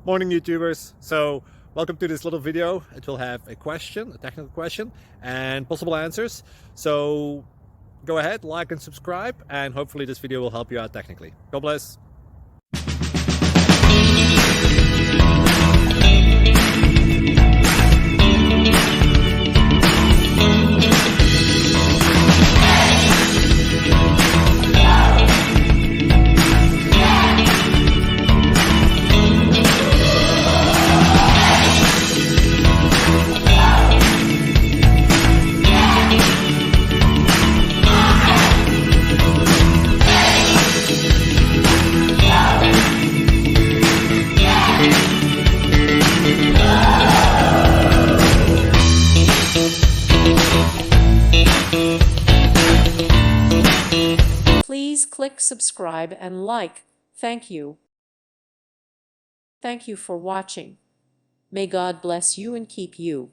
Morning, YouTubers. So welcome to this little video. It will have a question, a technical question, and possible answers. So go ahead, like and subscribe, and hopefully this video will help you out technically. God bless. Please click subscribe and like. Thank you. Thank you for watching. May God bless you and keep you.